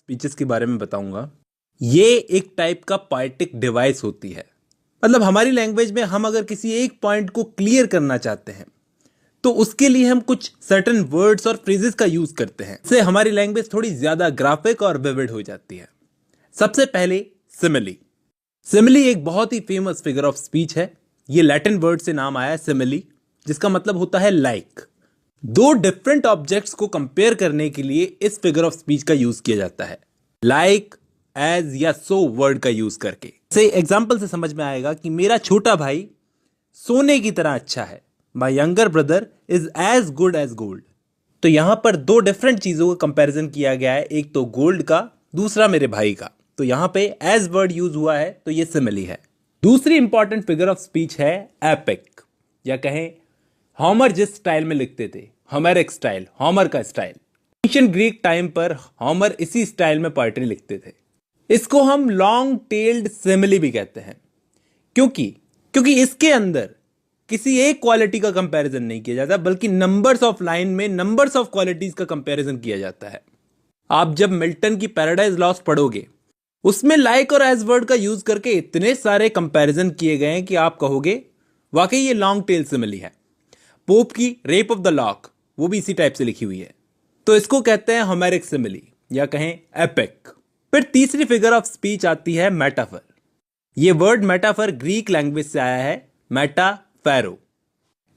Speeches के बारे में बताऊंगा। ये एक टाइप का पोएटिक डिवाइस होती है। मतलब हमारी लैंग्वेज में हम अगर किसी एक पॉइंट को क्लियर करना चाहते हैं तो उसके लिए हम कुछ सर्टेन वर्ड्स और फ्रेजेस का यूज करते हैं। इससे हमारी लैंग्वेज थोड़ी ज्यादा ग्राफिक और विविड हो जाती है। सबसे पहले सिमिली। सिमिली एक बहुत ही फेमस फिगर ऑफ स्पीच है। ये लैटिन वर्ड से नाम आया है सिमिली, जिसका मतलब होता है लाइक। दो डिफरेंट ऑब्जेक्ट्स को कंपेयर करने के लिए इस फिगर ऑफ स्पीच का यूज किया जाता है, लाइक, एज या सो वर्ड का यूज करके। से एग्जाम्पल से समझ में आएगा कि मेरा छोटा भाई सोने की तरह अच्छा है, my younger brother is as good as gold. तो यहां पर दो डिफरेंट चीजों का कंपैरिजन किया गया है, एक तो गोल्ड का, दूसरा मेरे भाई का। तो यहां पे एज वर्ड यूज हुआ है, तो ये सिमिली है। दूसरी इंपॉर्टेंट फिगर ऑफ स्पीच है एपिक, या कहें होमर जिस स्टाइल में लिखते थे, होमेरिक स्टाइल, होमर का स्टाइल। एंशिएंट ग्रीक टाइम पर होमर इसी स्टाइल में पोएट्री लिखते थे। इसको हम लॉन्ग टेल्ड सिमिली भी कहते हैं, क्योंकि इसके अंदर किसी एक क्वालिटी का कंपैरिजन नहीं किया जाता, बल्कि नंबर्स ऑफ लाइन में नंबर्स ऑफ क्वालिटीज का कंपैरिजन किया जाता है। आप जब मिल्टन की पैराडाइज लॉस्ट पढ़ोगे, उसमें लाइक और एज वर्ड का यूज करके इतने सारे कंपैरिजन किए गए हैं कि आप कहोगे वाकई ये लॉन्ग टेल सिमिली है। पोप की रेप ऑफ द लॉक, वो भी इसी टाइप से लिखी हुई है। तो इसको कहते हैं होमेरिक सिमिली, या कहें एपिक। फिर तीसरी फिगर ऑफ स्पीच आती है मेटाफर। ये वर्ड मेटाफर ग्रीक लैंग्वेज से आया है, मेटाफेरो।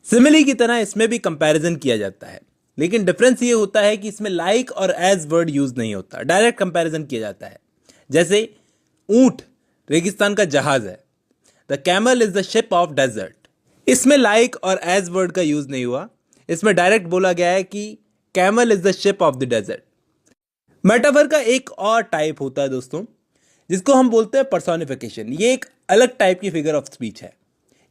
सिमिली की तरह इसमें भी कंपैरिजन किया जाता है, लेकिन डिफरेंस ये होता है कि इसमें लाइक और एज वर्ड यूज नहीं होता, डायरेक्ट कंपैरिजन किया जाता है। जैसे ऊंट रेगिस्तान का जहाज है, the camel is the ship of desert. इसमें लाइक और एज वर्ड का यूज नहीं हुआ, इसमें डायरेक्ट बोला गया है कि camel is the ship of the desert. Metaphor का एक और टाइप होता है दोस्तों, जिसको हम बोलते हैं पर्सोनिफिकेशन। ये एक अलग टाइप की फिगर ऑफ स्पीच है।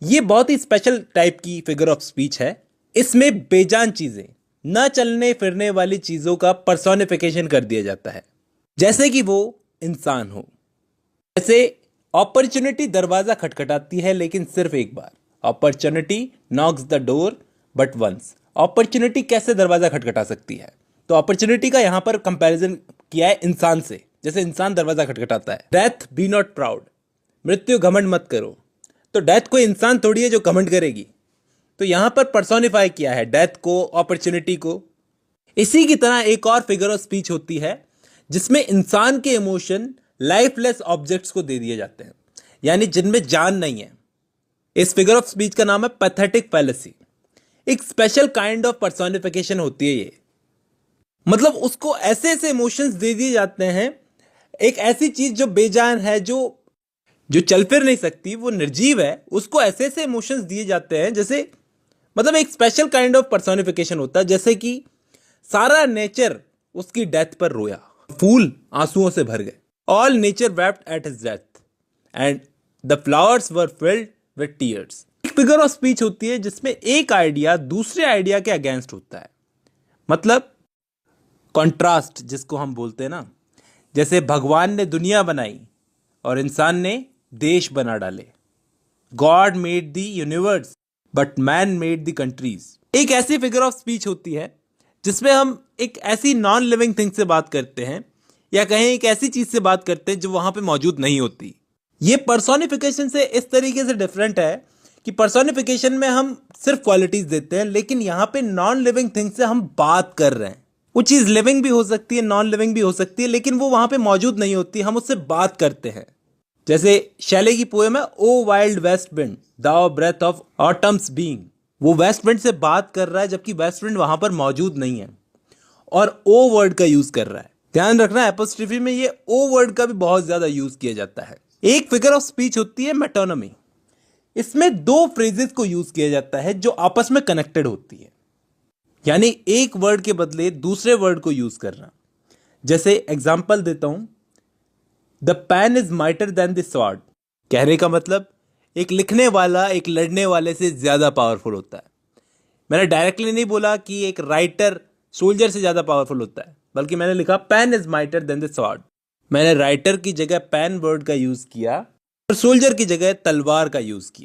ये बहुत ही स्पेशल टाइप की फिगर ऑफ स्पीच है। इसमें बेजान चीजें, न चलने फिरने वाली चीजों का पर्सोनिफिकेशन कर दिया जाता है, जैसे कि वो इंसान हो। जैसे अपॉर्चुनिटी दरवाजा खटखटाती है लेकिन सिर्फ एक बार। Opportunity knocks the door but once. Opportunity कैसे दरवाजा खटखटा सकती है? तो अपॉर्चुनिटी का यहां पर कंपैरिजन किया है इंसान से, जैसे इंसान दरवाजा खटखटाता है। डेथ बी नॉट प्राउड, मृत्यु घमंड मत करो। तो डेथ कोई इंसान थोड़ी है जो घमंड करेगी। तो यहां पर पर्सोनिफाई किया है डेथ को, अपॉर्चुनिटी को। इसी की तरह एक और फिगर ऑफ स्पीच होती है जिसमें इंसान के इमोशन लाइफलेस ऑब्जेक्ट्स को दे दिए जाते हैं, यानी जिनमें जान नहीं है। इस फिगर ऑफ स्पीच का नाम है पैथेटिक फैलेसी। एक स्पेशल काइंड ऑफ पर्सोनिफिकेशन होती है ये। मतलब उसको ऐसे ऐसे इमोशंस दे दिए जाते हैं, एक ऐसी चीज जो बेजान है, जो चल फिर नहीं सकती, वो निर्जीव है, उसको ऐसे ऐसे इमोशंस दिए जाते हैं जैसे, मतलब एक स्पेशल काइंड ऑफ पर्सोनिफिकेशन होता है। जैसे कि सारा नेचर उसकी डेथ पर रोया, फूल आंसुओं से भर गए। All nature wept at his death and the flowers were filled with tears. एक फिगर ऑफ स्पीच होती है जिसमें एक आइडिया दूसरे आइडिया के अगेंस्ट होता है, मतलब कॉन्ट्रास्ट जिसको हम बोलते हैं ना। जैसे भगवान ने दुनिया बनाई और इंसान ने देश बना डाले। God made the universe but man made the countries. एक ऐसी फिगर ऑफ स्पीच होती है जिसमें हम एक ऐसी नॉन लिविंग थिंग से बात करते हैं, या कहें एक ऐसी चीज से बात करते हैं जो वहां पे मौजूद नहीं होती। ये पर्सोनिफिकेशन से इस तरीके से डिफरेंट है कि पर्सोनिफिकेशन में हम सिर्फ क्वालिटीज देते हैं, लेकिन यहां पे नॉन लिविंग थिंग से हम बात कर रहे हैं। वो चीज लिविंग भी हो सकती है, नॉन लिविंग भी हो सकती है, लेकिन वो वहां पे मौजूद नहीं होती, हम उससे बात करते हैं। जैसे शैले की पोएम है ओ वाइल्ड वेस्ट विंड दाओ ब्रेथ ऑफ ऑटम्स बीइंग। वो वेस्ट विंड से बात कर रहा है जबकि वेस्ट विंड वहां पर मौजूद नहीं है, और ओ वर्ड का यूज कर रहा है। ध्यान रखना, एपोस्ट्रोफी में ये ओ वर्ड का भी बहुत ज्यादा यूज किया जाता है। एक फिगर ऑफ स्पीच होती है मेटोनमी। इसमें दो फ्रेजेस को यूज किया जाता है जो आपस में कनेक्टेड होती है, यानी एक वर्ड के बदले दूसरे वर्ड को यूज करना। जैसे एग्जांपल देता हूं, the pen is mightier than the sword. कहने का मतलब एक लिखने वाला एक लड़ने वाले से ज्यादा पावरफुल होता है। मैंने डायरेक्टली नहीं बोला कि एक राइटर सोल्जर से ज्यादा पावरफुल होता है, बल्कि मैंने लिखा pen is mightier than the sword. मैंने राइटर की जगह पेन वर्ड का यूज किया और सोल्जर की जगह तलवार का यूज किया।